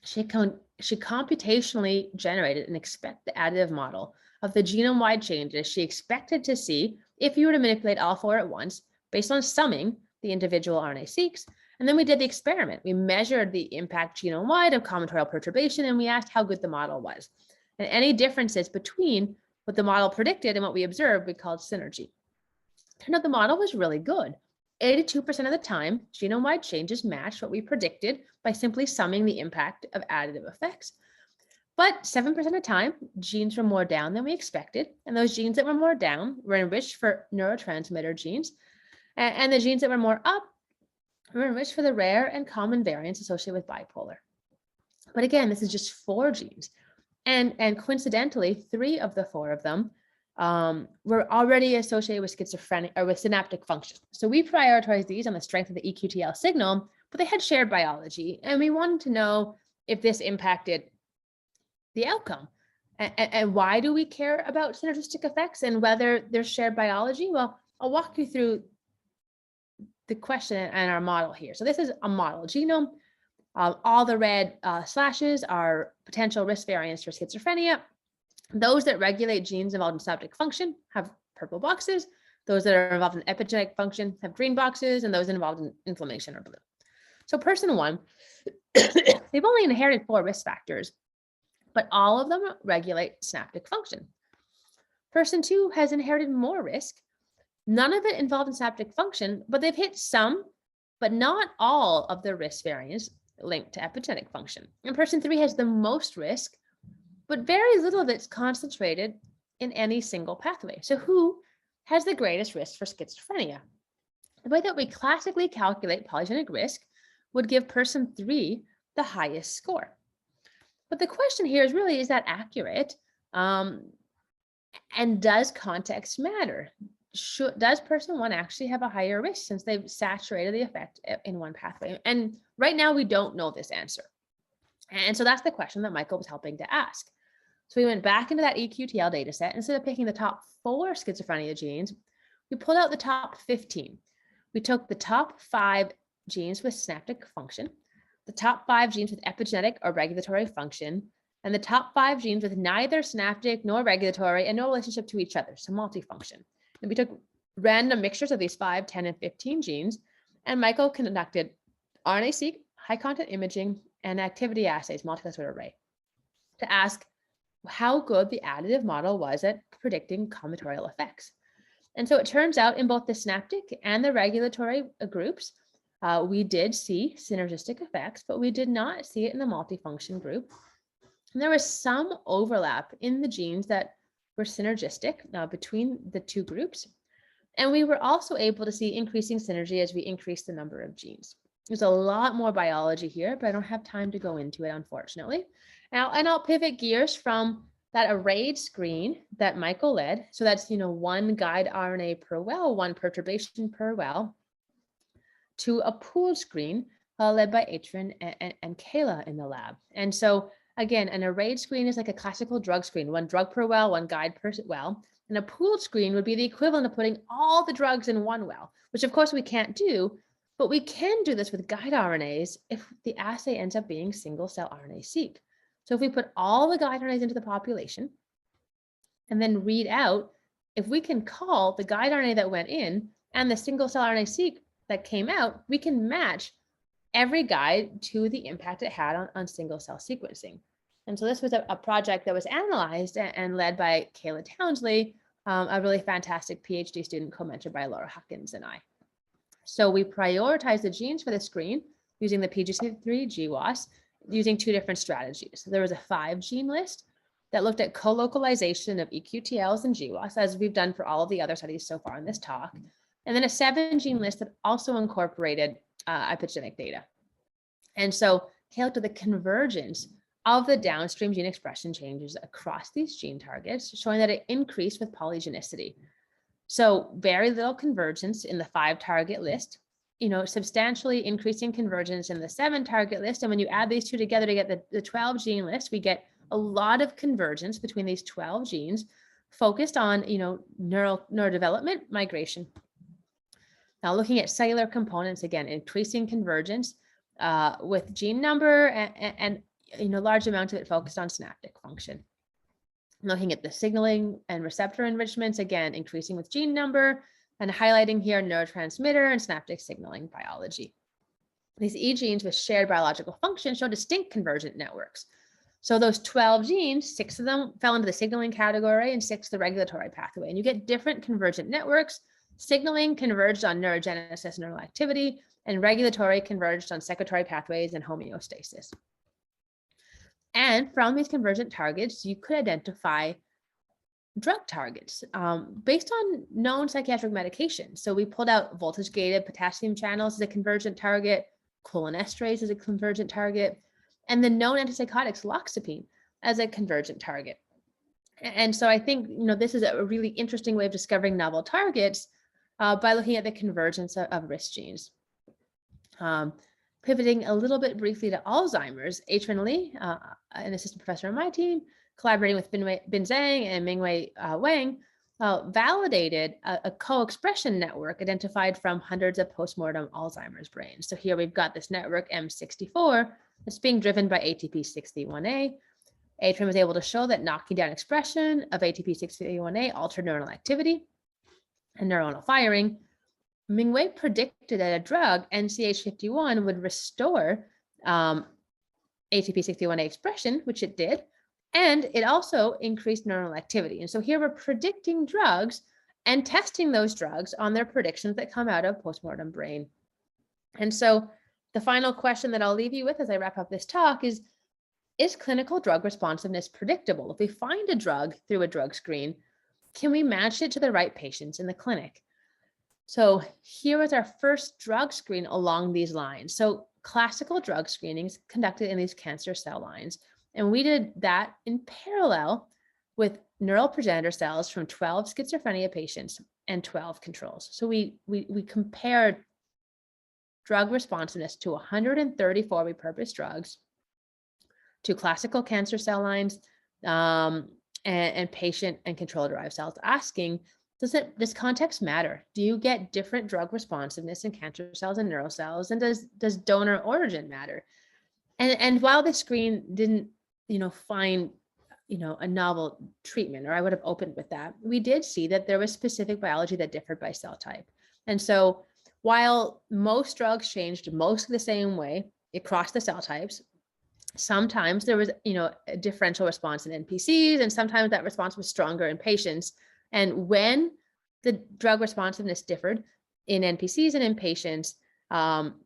She computationally generated an expected additive model of the genome-wide changes she expected to see if you were to manipulate all 4 at once based on summing the individual RNA-seqs. And then we did the experiment. We measured the impact genome-wide of combinatorial perturbation, and we asked how good the model was. And any differences between what the model predicted and what we observed, we called synergy. Turned out the model was really good. 82% of the time, genome-wide changes matched what we predicted by simply summing the impact of additive effects. But 7% of the time, genes were more down than we expected. And those genes that were more down were enriched for neurotransmitter genes. And the genes that were more up were enriched for the rare and common variants associated with bipolar. But again, this is just 4 genes. And coincidentally, 3 of the 4 of them were already associated with schizophrenia or with synaptic function. So we prioritized these on the strength of the EQTL signal, but they had shared biology. And we wanted to know if this impacted the outcome. And why do we care about synergistic effects and whether there's shared biology? Well, I'll walk you through the question and our model here. So this is a model genome. All the red slashes are potential risk variants for schizophrenia. Those that regulate genes involved in synaptic function have purple boxes. Those that are involved in epigenetic function have green boxes, and those involved in inflammation are blue. So person 1, they've only inherited 4 risk factors, but all of them regulate synaptic function. Person 2 has inherited more risk. None of it involved in synaptic function, but they've hit some, but not all of the risk variants linked to epigenetic function. And person 3 has the most risk, but very little of it's concentrated in any single pathway. So who has the greatest risk for schizophrenia? The way that we classically calculate polygenic risk would give person 3 the highest score. But the question here is really, is that accurate? And does context matter? Does person 1 actually have a higher risk since they've saturated the effect in one pathway? And right now we don't know this answer. And so that's the question that Michael was helping to ask. So we went back into that EQTL data set. Instead of picking the top 4 schizophrenia genes, we pulled out the top 15. We took the top 5 genes with synaptic function. the top 5 genes with epigenetic or regulatory function, and the top 5 genes with neither synaptic nor regulatory and no relationship to each other, so multifunction. And we took random mixtures of these 5, 10, and 15 genes, and Michael conducted RNA-seq, high-content imaging, and activity assays, multi-cluster array, to ask how good the additive model was at predicting combinatorial effects. And so it turns out in both the synaptic and the regulatory groups, we did see synergistic effects, but we did not see it in the multifunction group. And there was some overlap in the genes that were synergistic between the two groups. And we were also able to see increasing synergy as we increased the number of genes. There's a lot more biology here, but I don't have time to go into it, unfortunately. And I'll pivot gears from that arrayed screen that Michael led. So that's, one guide RNA per well, one perturbation per well, to a pooled screen led by Atrin and Kayla in the lab. And so again, an arrayed screen is like a classical drug screen, one drug per well, one guide per well. And a pooled screen would be the equivalent of putting all the drugs in one well, which of course we can't do, but we can do this with guide RNAs if the assay ends up being single cell RNA-seq. So if we put all the guide RNAs into the population and then read out, if we can call the guide RNA that went in and the single cell RNA-seq that came out, we can match every guide to the impact it had on single cell sequencing. And so this was a project that was analyzed and led by Kayla Townsley, a really fantastic PhD student co-mentored by Laura Huckins and I. So we prioritized the genes for the screen using the PGC3 GWAS using 2 different strategies. So there was a 5 gene list that looked at co-localization of EQTLs and GWAS, as we've done for all of the other studies so far in this talk. And then a 7 gene list that also incorporated epigenetic data. And so Kayla looked at the convergence of the downstream gene expression changes across these gene targets, showing that it increased with polygenicity. So very little convergence in the 5 target list, substantially increasing convergence in the 7 target list. And when you add these 2 together to get the 12 gene list, we get a lot of convergence between these 12 genes focused on, neurodevelopment, migration. Now looking at cellular components, again, increasing convergence with gene number and large amounts of it focused on synaptic function. Looking at the signaling and receptor enrichments, again, increasing with gene number, and highlighting here neurotransmitter and synaptic signaling biology. These E genes with shared biological function show distinct convergent networks. So those 12 genes, 6 of them fell into the signaling category and 6 the regulatory pathway. And you get different convergent networks. Signaling converged on neurogenesis and neural activity, and regulatory converged on secretory pathways and homeostasis. And from these convergent targets, you could identify drug targets based on known psychiatric medications. So we pulled out voltage-gated potassium channels as a convergent target, cholinesterase as a convergent target, and the known antipsychotics loxapine as a convergent target. And so I think this is a really interesting way of discovering novel targets by looking at the convergence of risk genes. Pivoting a little bit briefly to Alzheimer's, Atrin Li, an assistant professor on my team, collaborating with Bin Zhang and Mingwei Wang, validated a co-expression network identified from hundreds of postmortem Alzheimer's brains. So here we've got this network M64 that's being driven by ATP61A. Atrin was able to show that knocking down expression of ATP61A altered neuronal activity and neuronal firing. Mingwei predicted that a drug, NCH51, would restore ATP61A expression, which it did, and it also increased neuronal activity. And so here we're predicting drugs and testing those drugs on their predictions that come out of postmortem brain. And so the final question that I'll leave you with as I wrap up this talk is clinical drug responsiveness predictable? If we find a drug through a drug screen, can we match it to the right patients in the clinic? So here was our first drug screen along these lines. So classical drug screenings conducted in these cancer cell lines. And we did that in parallel with neural progenitor cells from 12 schizophrenia patients and 12 controls. So we compared drug responsiveness to 134 repurposed drugs, to classical cancer cell lines, and patient and control-derived cells, asking, does context matter? Do you get different drug responsiveness in cancer cells and neural cells? And does donor origin matter? And while the screen didn't, find, a novel treatment, or I would have opened with that, we did see that there was specific biology that differed by cell type. And so while most drugs changed mostly the same way across the cell types, sometimes there was, a differential response in NPCs, and sometimes that response was stronger in patients. And when the drug responsiveness differed in NPCs and in patients,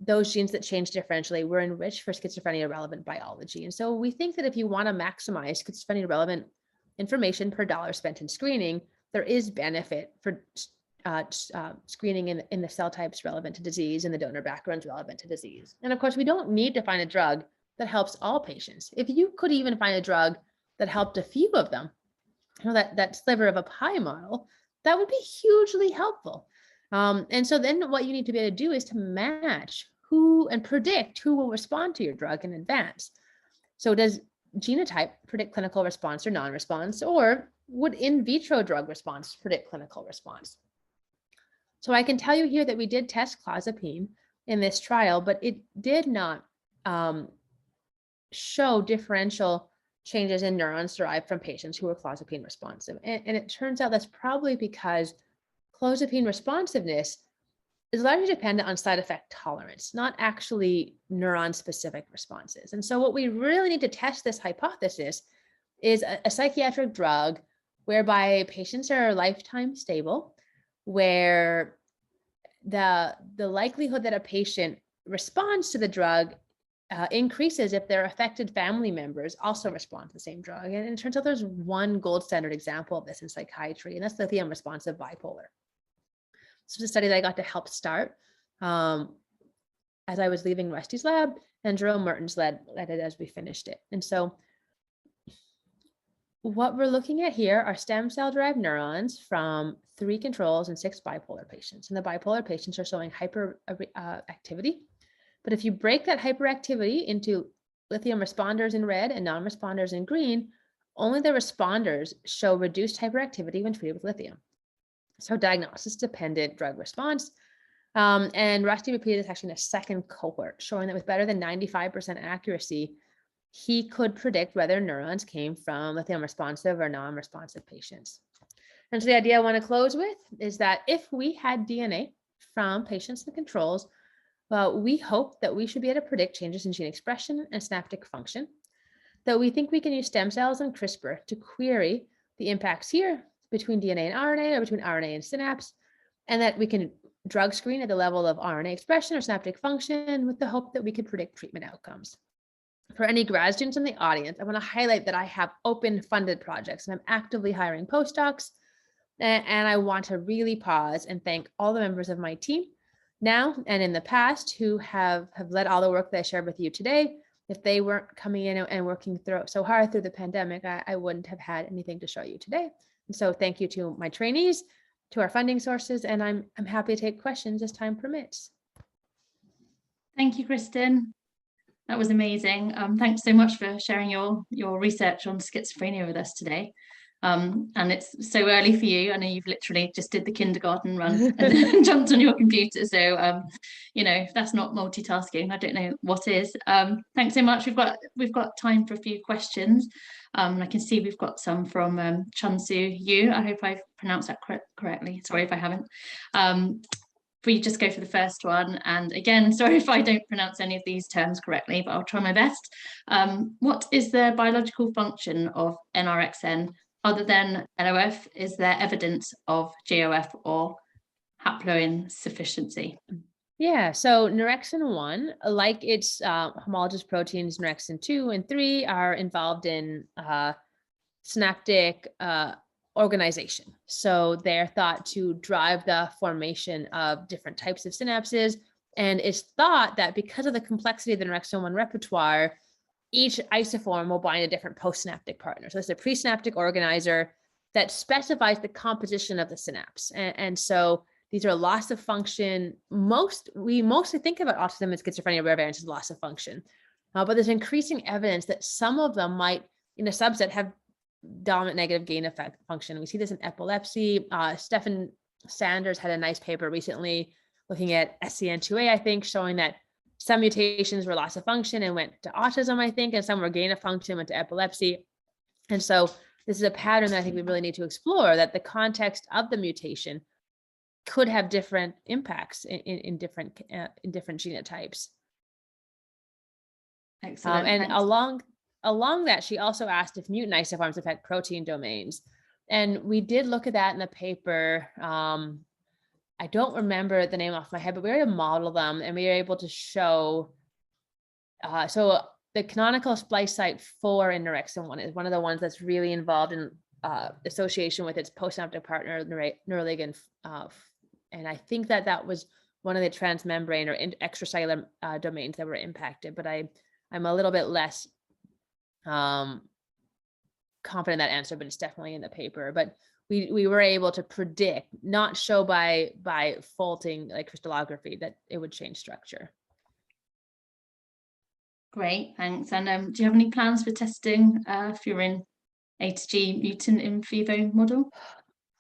those genes that changed differentially were enriched for schizophrenia relevant biology. And so we think that if you want to maximize schizophrenia relevant information per dollar spent in screening, there is benefit for screening in the cell types relevant to disease and the donor backgrounds relevant to disease. And of course, we don't need to find a drug that helps all patients. If you could even find a drug that helped a few of them, that sliver of a pie model, that would be hugely helpful. And so then what you need to be able to do is to match who and predict who will respond to your drug in advance. So does genotype predict clinical response or non-response, or would in vitro drug response predict clinical response? So I can tell you here that we did test clozapine in this trial, but it did not show differential changes in neurons derived from patients who were clozapine responsive. And it turns out that's probably because clozapine responsiveness is largely dependent on side effect tolerance, not actually neuron-specific responses. And so what we really need to test this hypothesis is a psychiatric drug whereby patients are lifetime stable, where the likelihood that a patient responds to the drug increases if their affected family members also respond to the same drug. And it turns out there's one gold standard example of this in psychiatry, and that's lithium responsive bipolar. This was a study that I got to help start as I was leaving Rusty's lab, and Jerome Mertens led it as we finished it. And so what we're looking at here are stem cell derived neurons from 3 controls and 6 bipolar patients. And the bipolar patients are showing hyperactivity. But if you break that hyperactivity into lithium responders in red and non-responders in green, only the responders show reduced hyperactivity when treated with lithium. So diagnosis dependent drug response. And Rusty repeated this actually in a second cohort, showing that with better than 95% accuracy, he could predict whether neurons came from lithium responsive or non-responsive patients. And so the idea I want to close with is that if we had DNA from patients and controls, we hope that we should be able to predict changes in gene expression and synaptic function, that we think we can use stem cells and CRISPR to query the impacts here between DNA and RNA, or between RNA and synapse, and that we can drug screen at the level of RNA expression or synaptic function with the hope that we can predict treatment outcomes. For any grad students in the audience, I want to highlight that I have open funded projects and I'm actively hiring postdocs. And I want to really pause and thank all the members of my team now and in the past who have led all the work that I shared with you today. If they weren't coming in and working so hard through the pandemic, I wouldn't have had anything to show you today. And so thank you to my trainees, to our funding sources, and I'm happy to take questions as time permits. Thank you, Kristen. That was amazing. Thanks so much for sharing your research on schizophrenia with us today. And it's so early for you. I know you've literally just did the kindergarten run and then jumped on your computer. So, if that's not multitasking, I don't know what is. Thanks so much. We've got time for a few questions. I can see we've got some from Chunsu Yu. I hope I've pronounced that correctly. Sorry if I haven't. If we just go for the first one, and again, sorry if I don't pronounce any of these terms correctly, but I'll try my best. What is the biological function of NRXN other than LOF? Is there evidence of GOF or haploinsufficiency? Yeah, so Neurexin-1, like its homologous proteins, Neurexin-2 and 3 are involved in synaptic organization. So they're thought to drive the formation of different types of synapses. And it's thought that because of the complexity of the Neurexin-1 repertoire, each isoform will bind a different postsynaptic partner. So it's a presynaptic organizer that specifies the composition of the synapse. And so these are loss of function. We mostly think about autism and schizophrenia rare variants as loss of function, but there's increasing evidence that some of them might, in a subset, have dominant negative gain effect function. We see this in epilepsy. Stephan Sanders had a nice paper recently looking at SCN2A, I think, showing that Some mutations were loss of function and went to autism, I think, and some were gain of function, went to epilepsy. And so this is a pattern that I think we really need to explore, that the context of the mutation could have different impacts in different genotypes. Excellent. And along that, she also asked if mutant isoforms affect protein domains. And we did look at that in the paper. I don't remember the name off my head, but we were able to model them, and we were able to show, so the canonical splice site for Neurexin 1 is one of the ones that's really involved in association with its postsynaptic partner, neuroligin. And I think that was one of the transmembrane or extracellular domains that were impacted, but I'm a little bit less confident in that answer, but it's definitely in the paper. But we were able to predict, not show by faulting like crystallography, that it would change structure. Great, thanks. And do you have any plans for testing furin A to G mutant in vivo model?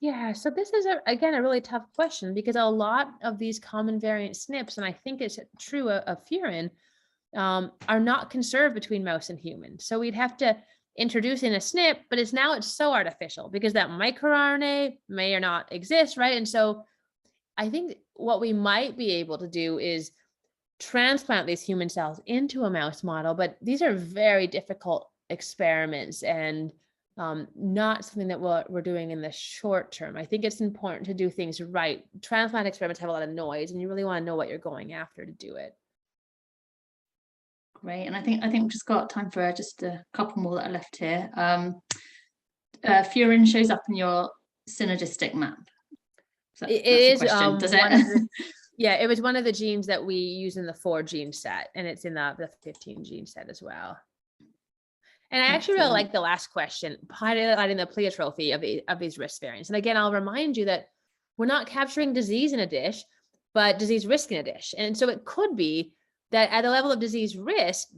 Yeah, so this is, again, a really tough question, because a lot of these common variant SNPs, and I think it's true of furin, are not conserved between mouse and human. So we'd have to introduce in a SNP, but it's so artificial because that microRNA may or not exist, right? And so I think what we might be able to do is transplant these human cells into a mouse model, but these are very difficult experiments and not something that we're doing in the short term. I think it's important to do things right. Transplant experiments have a lot of noise, and you really want to know what you're going after to do it. Great, and I think we've just got time for just a couple more that are left here. Furin shows up in your synergistic map. It is does it? Yeah, it was one of the genes that we use in the 4 gene set, and it's in the 15 gene set as well. And I actually really like the last question, highlighting the pleiotropy of these risk variants. And again, I'll remind you that we're not capturing disease in a dish, but disease risk in a dish. And so it could be that at the level of disease risk,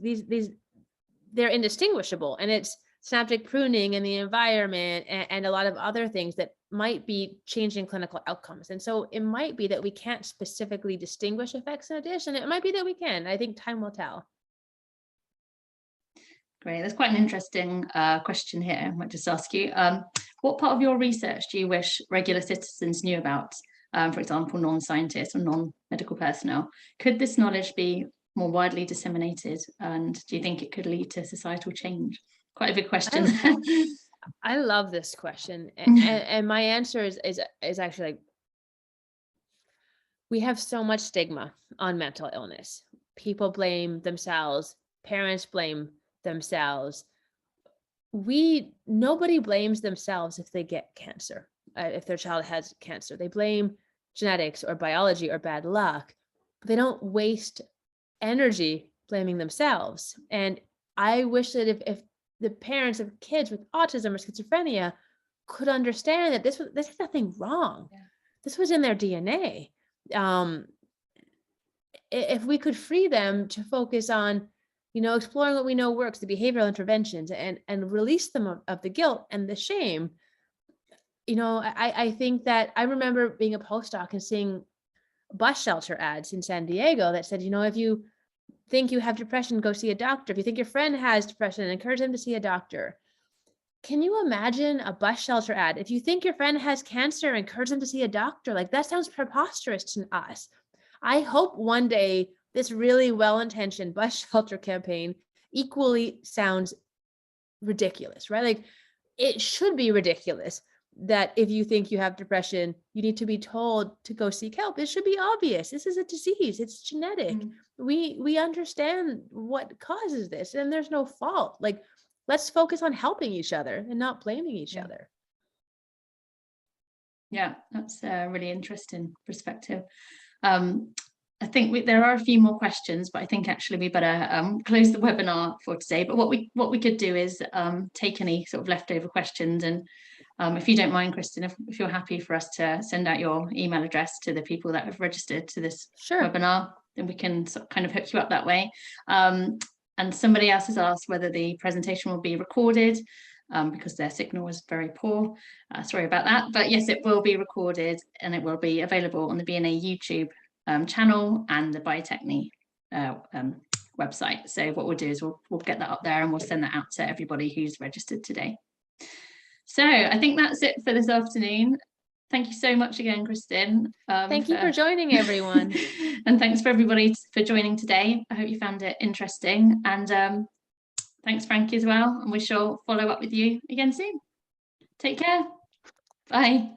they're indistinguishable, and it's synaptic pruning in the environment and a lot of other things that might be changing clinical outcomes. And so it might be that we can't specifically distinguish effects in a dish, and it might be that we can. I think time will tell. Great, that's quite an interesting question here. I might just ask you, what part of your research do you wish regular citizens knew about, for example, non-scientists or non-medical personnel? Could this knowledge be more widely disseminated, and do you think it could lead to societal change? Quite a big question. I love this question, and my answer is actually like, we have so much stigma on mental illness. People blame themselves, parents blame themselves. Nobody blames themselves if they get cancer, if their child has cancer. They blame genetics or biology or bad luck, but they don't waste energy blaming themselves. And I wish that if the parents of kids with autism or schizophrenia could understand that this is nothing wrong. Yeah. This was in their DNA. If we could free them to focus on, exploring what we know works, the behavioral interventions, and release them of the guilt and the shame. I think that I remember being a postdoc and seeing bus shelter ads in San Diego that said, if you think you have depression, go see a doctor. If you think your friend has depression, encourage them to see a doctor. Can you imagine a bus shelter ad? If you think your friend has cancer, encourage them to see a doctor. Like, that sounds preposterous to us. I hope one day this really well-intentioned bus shelter campaign equally sounds ridiculous, right? Like, it should be ridiculous that if you think you have depression, you need to be told to go seek help. It should be obvious. This is a disease. It's genetic. We understand what causes this, and there's no fault. Like, let's focus on helping each other and not blaming each other. Yeah, that's a really interesting perspective. I think there are a few more questions, but I think actually we better close the webinar for today. But what we could do is take any sort of leftover questions, and if you don't mind, Kristen, if you're happy for us to send out your email address to the people that have registered to this webinar, then we can sort of kind of hook you up that way. And somebody else has asked whether the presentation will be recorded, because their signal was very poor. Sorry about that, but yes, it will be recorded, and it will be available on the BNA YouTube channel and the Biotechne website. So what we'll do is we'll get that up there and we'll send that out to everybody who's registered today. So I think that's it for this afternoon. Thank you so much again, Kristen. Thank you for joining, everyone. And thanks for everybody for joining today. I hope you found it interesting. And thanks, Frankie, as well. And we shall follow up with you again soon. Take care. Bye.